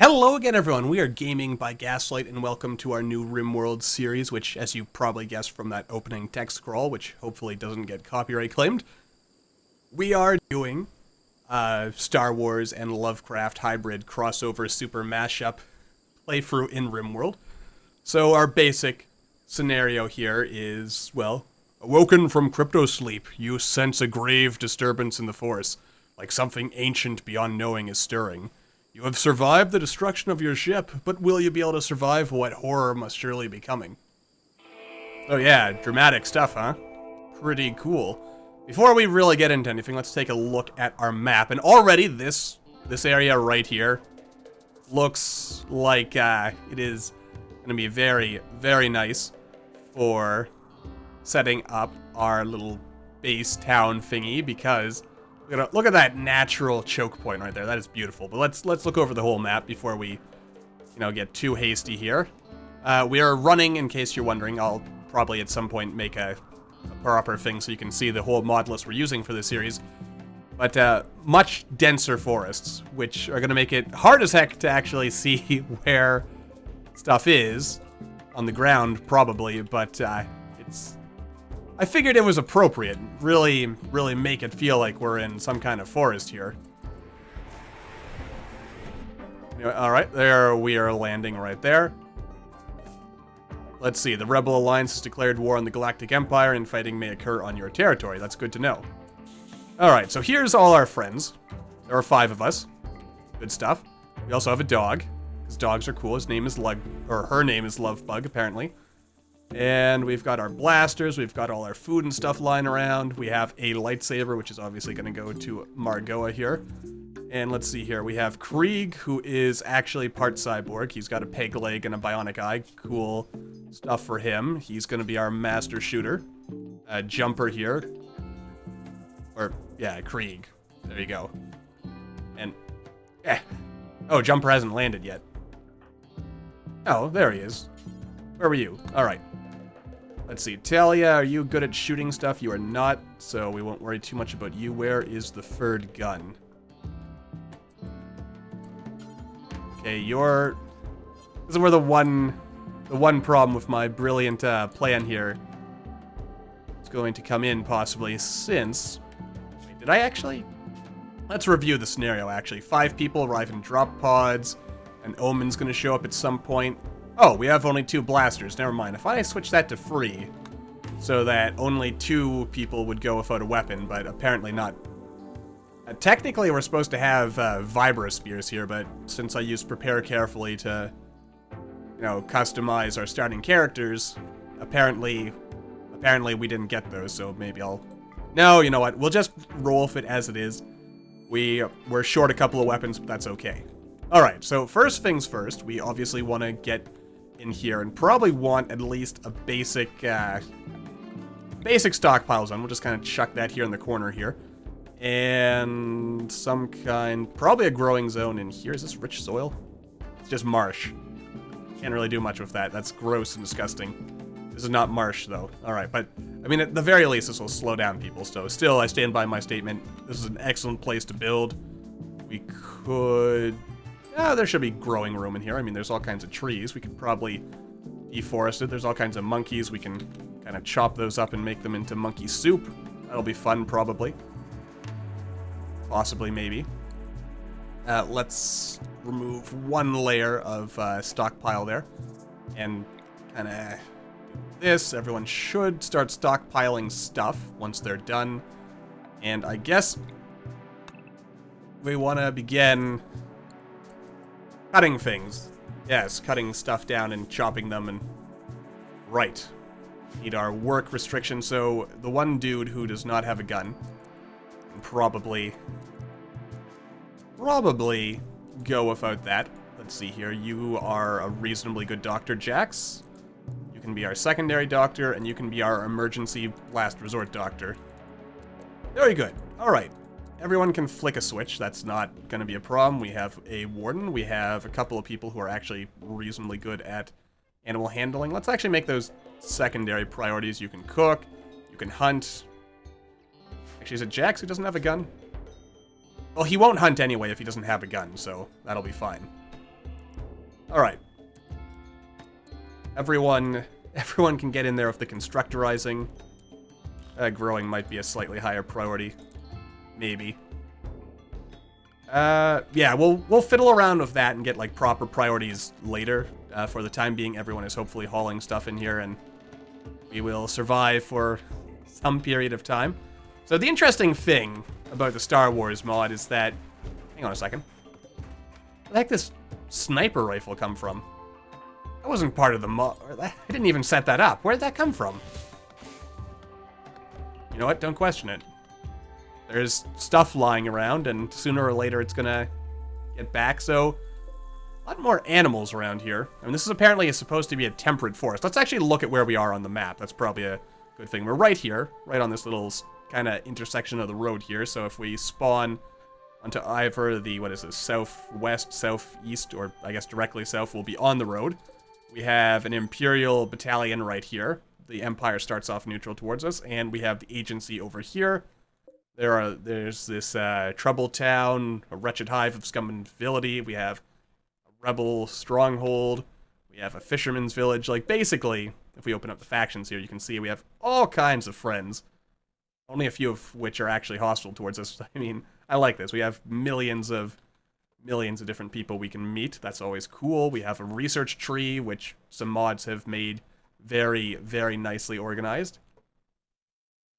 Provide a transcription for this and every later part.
Hello again, everyone. We are Gaming by Gaslight, and welcome to our new RimWorld series, which, as you probably guessed from that opening text scroll, which hopefully doesn't get copyright claimed, we are doing Star Wars and Lovecraft hybrid crossover super mashup playthrough in RimWorld. So our basic scenario here is, well, awoken from crypto-sleep, you sense a grave disturbance in the Force, like something ancient beyond knowing is stirring. You have survived the destruction of your ship, but will you be able to survive what horror must surely be coming? Oh yeah, dramatic stuff, huh? Pretty cool. Before we really get into anything, let's take a look at our map. And already this area right here looks like it is going to be very, very nice for setting up our little base town thingy, because look at that natural choke point right there. That is beautiful. But let's look over the whole map before we, get too hasty here. We are running, in case you're wondering. I'll probably at some point make a proper thing so you can see the whole mod list we're using for this series. But much denser forests, which are going to make it hard as heck to actually see where stuff is on the ground, probably. But I figured it was appropriate. Really make it feel like we're in some kind of forest here. Anyway, alright, there we are landing right there. Let's see, the Rebel Alliance has declared war on the Galactic Empire and fighting may occur on your territory. That's good to know. Alright, so here's all our friends. There are 5 of us. Good stuff. We also have a dog, because dogs are cool. His name is her name is Lovebug, apparently. And we've got our blasters, we've got all our food and stuff lying around. We have a lightsaber, which is obviously going to go to Margoa here. And let's see here, we have Krieg, who is actually part cyborg. He's got a peg leg and a bionic eye. Cool stuff for him. He's going to be our master shooter. Jumper here. Or, yeah, Krieg. There you go. And, oh, Jumper hasn't landed yet. Oh, there he is. Where were you? Alright. Let's see. Talia, are you good at shooting stuff? You are not, so we won't worry too much about you. Where is the third gun? Okay, this is where the one problem with my brilliant plan here is going to come in, possibly, since... Wait, did I actually... Let's review the scenario, actually. 5 people arrive in drop pods. An Omen's going to show up at some point. Oh, we have only 2 blasters. Never mind. If I switch that to 3, so that only 2 people would go without a weapon, but apparently not. Technically, we're supposed to have Vibra Spears here, but since I used Prepare Carefully to, customize our starting characters, apparently we didn't get those, so maybe I'll... No, you know what? We'll just roll with it as it is. We're short a couple of weapons, but that's okay. Alright, so first things first, we obviously want to get in here and probably want at least a basic stockpile zone. We'll just kind of chuck that here in the corner here. And some kind, probably a growing zone in here. Is this rich soil? It's just marsh. Can't really do much with that. That's gross and disgusting. This is not marsh, though. Alright, but, I mean, at the very least, this will slow down people. So, still, I stand by my statement. This is an excellent place to build. We could... there should be growing room in here. I mean, there's all kinds of trees. We could probably deforest it. There's all kinds of monkeys. We can kind of chop those up and make them into monkey soup. That'll be fun, probably. Possibly, maybe. Let's remove 1 layer of stockpile there. And kind of this. Everyone should start stockpiling stuff once they're done. And I guess we want to begin... cutting things. Yes, cutting stuff down and chopping them and... Right. Need our work restriction, so the one dude who does not have a gun can probably go without that. Let's see here. You are a reasonably good doctor, Jax. You can be our secondary doctor, and you can be our emergency last resort doctor. Very good. Alright. Everyone can flick a switch. That's not going to be a problem. We have a warden. We have a couple of people who are actually reasonably good at animal handling. Let's actually make those secondary priorities. You can cook. You can hunt. Actually, is it Jax who doesn't have a gun? Well, he won't hunt anyway if he doesn't have a gun, so that'll be fine. Alright. Everyone can get in there with the constructorizing. Growing might be a slightly higher priority. Maybe. Yeah, we'll fiddle around with that and get, like, proper priorities later. For the time being, everyone is hopefully hauling stuff in here, and we will survive for some period of time. So the interesting thing about the Star Wars mod is that... Hang on a second. Where the heck did this sniper rifle come from? That wasn't part of the mod. I didn't even set that up. Where did that come from? You know what? Don't question it. There's stuff lying around, and sooner or later it's gonna get back, so... A lot more animals around here. I mean, this is apparently supposed to be a temperate forest. Let's actually look at where we are on the map. That's probably a good thing. We're right here, right on this little kind of intersection of the road here, so if we spawn onto either the, what is this, southwest, southeast, or I guess directly south, we'll be on the road. We have an Imperial battalion right here. The Empire starts off neutral towards us, and we have the agency over here. There's this Trouble Town, a wretched hive of scum and villainy. We have a rebel stronghold. We have a fisherman's village. Like, basically, if we open up the factions here, you can see we have all kinds of friends. Only a few of which are actually hostile towards us. I mean, I like this. We have millions of different people we can meet. That's always cool. We have a research tree, which some mods have made very, very nicely organized.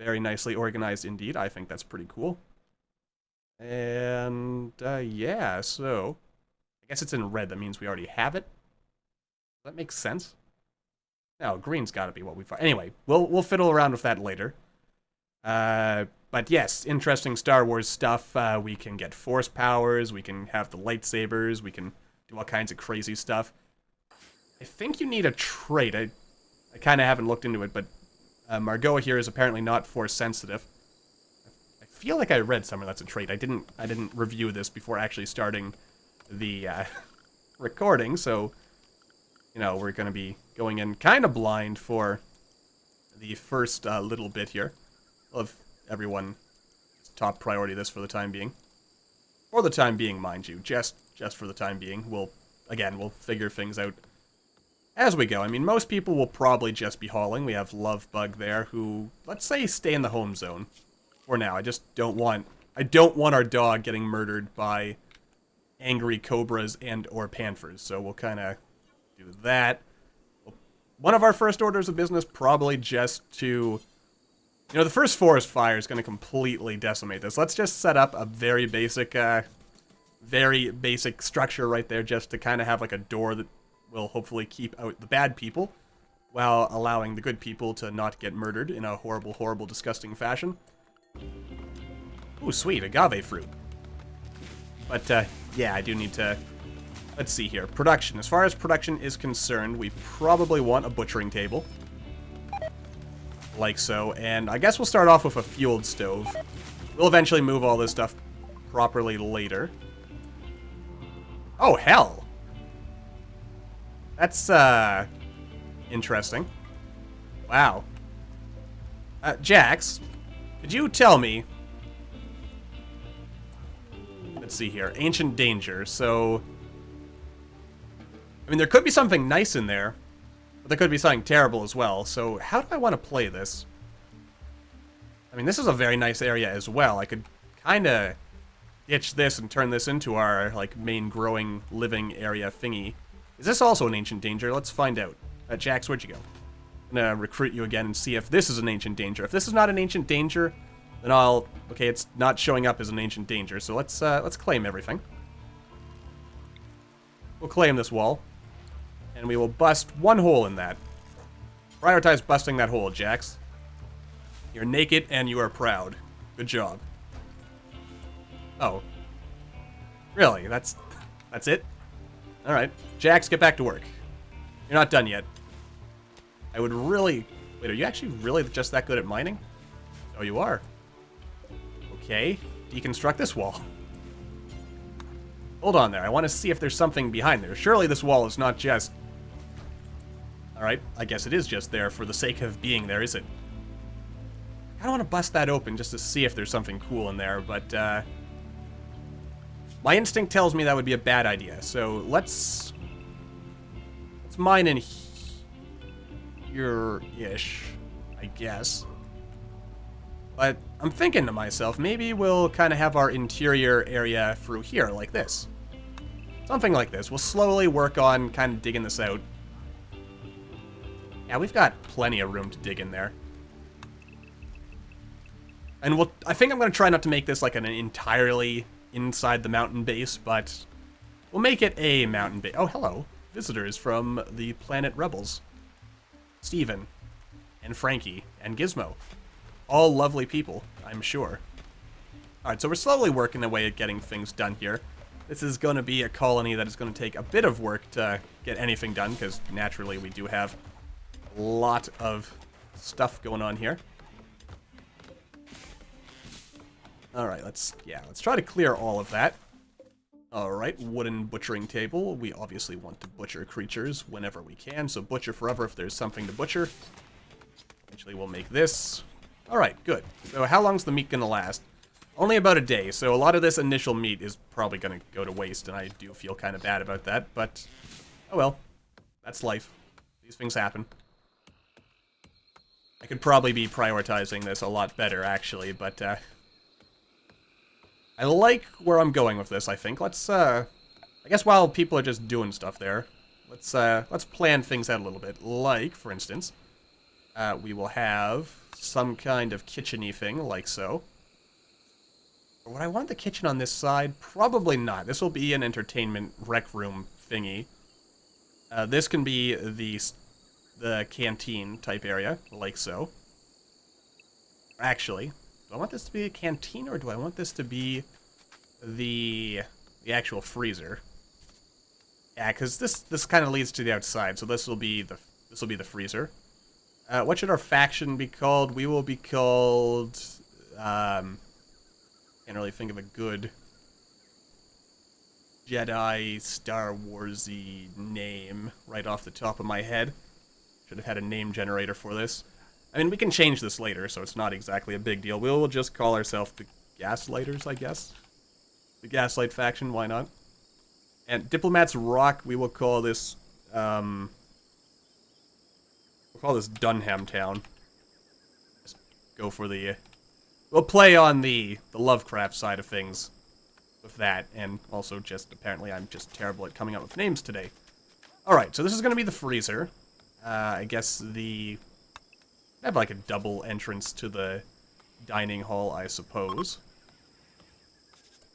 Very nicely organized indeed. I think that's pretty cool. And, yeah, so... I guess it's in red. That means we already have it. Does that make sense? No, green's gotta be what we find. Anyway, we'll fiddle around with that later. But yes, interesting Star Wars stuff. We can get force powers, we can have the lightsabers, we can do all kinds of crazy stuff. I think you need a trait. I kind of haven't looked into it, but Margot here is apparently not force sensitive. I feel like I read somewhere that's a trait. I didn't review this before actually starting the recording, so you know, we're going to be going in kind of blind for the first little bit here. Of everyone, top priority this for the time being. For the time being, mind you, just for the time being. We'll figure things out as we go. I mean, most people will probably just be hauling. We have Lovebug there, who, let's say, stay in the home zone for now. I don't want our dog getting murdered by angry cobras and or panthers, so we'll kind of do that. One of our first orders of business, probably just to... You know, the first forest fire is going to completely decimate this. Let's just set up a very basic structure right there just to kind of have like a door that will hopefully keep out the bad people while allowing the good people to not get murdered in a horrible, horrible, disgusting fashion. Ooh, sweet, agave fruit. But, yeah, I do need to... Let's see here. Production. As far as production is concerned, we probably want a butchering table. Like so, and I guess we'll start off with a fueled stove. We'll eventually move all this stuff properly later. Oh, hell! That's, interesting. Wow. Jax, could you tell me... Let's see here. Ancient danger, so... I mean, there could be something nice in there. But there could be something terrible as well, so how do I want to play this? I mean, this is a very nice area as well. I could kind of ditch this and turn this into our, like, main growing living area thingy. Is this also an ancient danger? Let's find out. Jax, where'd you go? I'm gonna recruit you again and see if this is an ancient danger. If this is not an ancient danger, then I'll... Okay, it's not showing up as an ancient danger, so let's claim everything. We'll claim this wall. And we will bust one hole in that. Prioritize busting that hole, Jax. You're naked and you are proud. Good job. Oh. Really? That's it? Alright. Jax, get back to work. You're not done yet. I would really... Wait, are you actually really just that good at mining? Oh, you are. Okay. Deconstruct this wall. Hold on there. I want to see if there's something behind there. Surely this wall is not just... Alright, I guess it is just there for the sake of being there, is it? I don't want to bust that open just to see if there's something cool in there, but, my instinct tells me that would be a bad idea, so let's It's mine in here-ish, I guess. But I'm thinking to myself, maybe we'll kind of have our interior area through here, like this. Something like this. We'll slowly work on kind of digging this out. Yeah, we've got plenty of room to dig in there. And I think I'm going to try not to make this like an entirely inside the mountain base, but we'll make it a mountain base. Oh, hello. Visitors from the Planet Rebels. Steven, and Frankie, and Gizmo. All lovely people, I'm sure. Alright, so we're slowly working away at getting things done here. This is going to be a colony that is going to take a bit of work to get anything done, because naturally we do have a lot of stuff going on here. Alright, let's try to clear all of that. Alright, wooden butchering table. We obviously want to butcher creatures whenever we can, so butcher forever if there's something to butcher. Eventually we'll make this. Alright, good. So how long's the meat gonna last? Only about a day, so a lot of this initial meat is probably gonna go to waste, and I do feel kind of bad about that, but oh well. That's life. These things happen. I could probably be prioritizing this a lot better, actually, but I like where I'm going with this, I think. Let's, I guess while people are just doing stuff there, let's plan things out a little bit. Like, for instance, we will have some kind of kitchen-y thing, like so. Would I want the kitchen on this side? Probably not. This will be an entertainment rec room thingy. This can be the canteen type area, like so. Actually, do I want this to be a canteen, or do I want this to be the actual freezer? Yeah, because this kind of leads to the outside, so this will be the freezer. What should our faction be called? We will be called. Can't really think of a good Jedi Star Warsy name right off the top of my head. Should have had a name generator for this. I mean, we can change this later, so it's not exactly a big deal. We'll just call ourselves the Gaslighters, I guess. The Gaslight faction, why not? And Diplomats Rock, we will call this, we'll call this Dunham Town. Just go for the, we'll play on the Lovecraft side of things with that, and also just, apparently I'm just terrible at coming up with names today. Alright, so this is going to be the freezer. I guess I have like a double entrance to the dining hall, I suppose.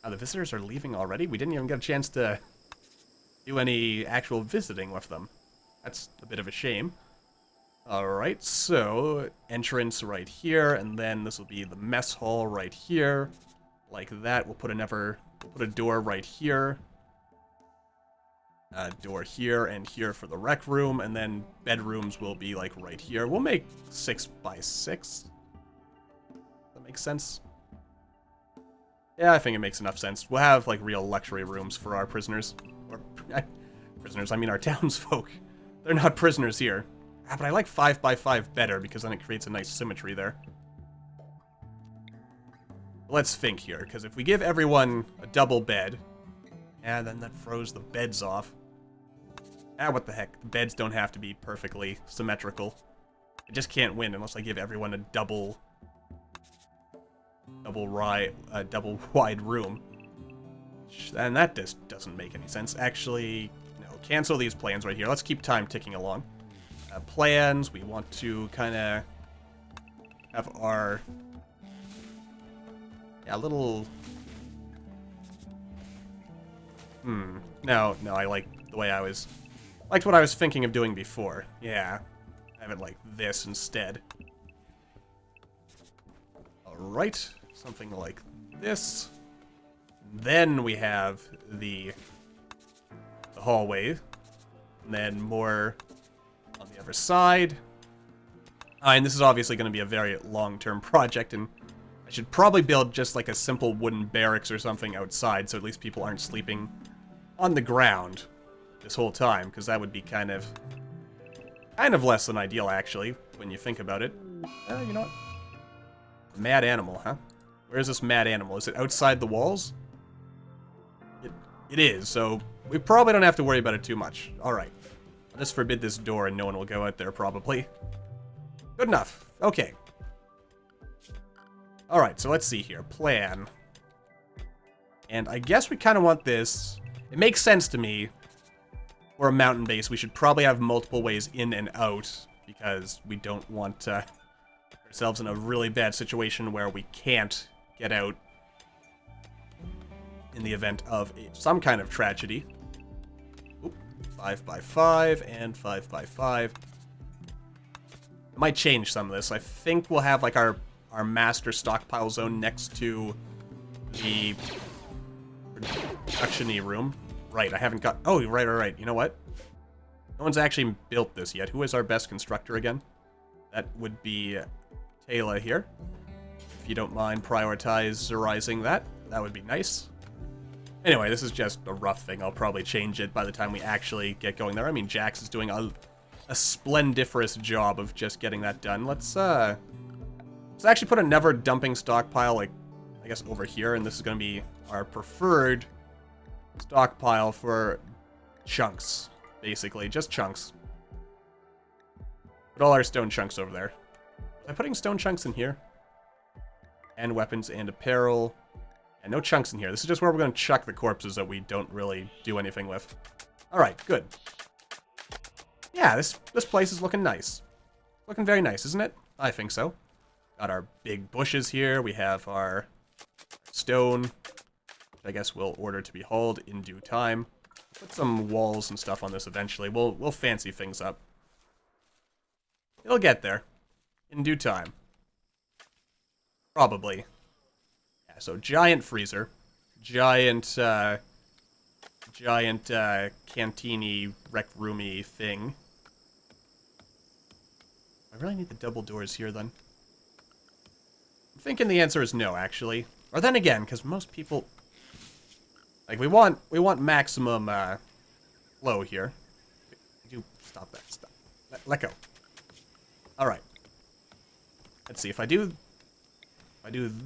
Oh, the visitors are leaving already? We didn't even get a chance to do any actual visiting with them. That's a bit of a shame. Alright, so entrance right here, and then this will be the mess hall right here. Like that. We'll put a door right here. Door here and here for the rec room, and then bedrooms will be like right here. We'll make 6 by 6. That makes sense? Yeah, I think it makes enough sense. We'll have like real luxury rooms for our prisoners. Or prisoners, I mean our townsfolk. They're not prisoners here. But I like 5 by 5 better because then it creates a nice symmetry there. Let's think here, because if we give everyone a double bed, and then that throws the beds off. What the heck? The beds don't have to be perfectly symmetrical. I just can't win unless I give everyone a double wide room. And that just doesn't make any sense. Actually, no. Cancel these plans right here. Let's keep time ticking along. Plans, we want to kind of have our... Yeah, little... No, I like the way liked what I was thinking of doing before. Yeah. Have it like this instead. Alright. Something like this. Then we have the hallway. And then more on the other side. And this is obviously going to be a very long-term project, and I should probably build just like a simple wooden barracks or something outside, so at least people aren't sleeping on the ground this whole time, because that would be kind of less than ideal, actually, when you think about it. You know what? Mad animal, huh? Where is this mad animal? Is it outside the walls? It is, so we probably don't have to worry about it too much. Alright. I'll just forbid this door and no one will go out there, probably. Good enough. Okay. Alright, so let's see here. Plan. And I guess we kind of want this. It makes sense to me. For a mountain base, we should probably have multiple ways in and out, because we don't want ourselves in a really bad situation where we can't get out in the event of some kind of tragedy. Oop, 5x5 and 5x5. I might change some of this. I think we'll have like our master stockpile zone next to the production-y room. Right, I haven't got... Oh, right. You know what? No one's actually built this yet. Who is our best constructor again? That would be Taylor here. If you don't mind prioritizing that, that would be nice. Anyway, this is just a rough thing. I'll probably change it by the time we actually get going there. I mean, Jax is doing a splendiferous job of just getting that done. Let's actually put another dumping stockpile, like, I guess over here, and this is going to be our preferred stockpile for chunks, basically. Just chunks. Put all our stone chunks over there. Am I putting stone chunks in here? And weapons and apparel. And no chunks in here. This is just where we're going to chuck the corpses that we don't really do anything with. Alright, good. Yeah, this place is looking nice. Looking very nice, isn't it? I think so. Got our big bushes here. We have our stone, which I guess we'll order to be hauled in due time. Put some walls and stuff on this eventually. We'll fancy things up. It'll get there. In due time. Probably. Yeah, so giant freezer. Giant cantini rec roomy thing. I really need the double doors here, then. I'm thinking the answer is no, actually. Or then again, because most people... Like, we want maximum flow here. Could you stop that? Stop. Let go. Alright. Let's see, if I do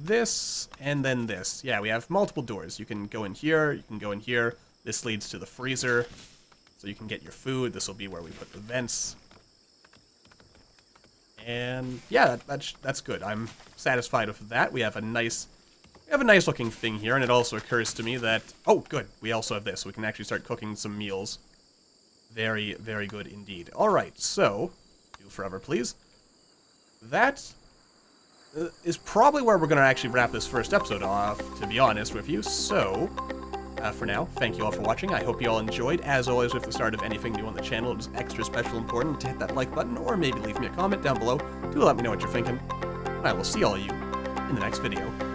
this, and then this. Yeah, we have multiple doors. You can go in here, you can go in here. This leads to the freezer, so you can get your food. This will be where we put the vents. And yeah, that's good. I'm satisfied with that. We have a nice looking thing here, and it also occurs to me that... Oh, good. We also have this. We can actually start cooking some meals. Very, very good indeed. Alright, so... Do forever, please. That is probably where we're going to actually wrap this first episode off, to be honest with you. So, for now, thank you all for watching. I hope you all enjoyed. As always, with the start of anything new on the channel, it is extra special important to hit that like button, or maybe leave me a comment down below to let me know what you're thinking. And I will see all of you in the next video.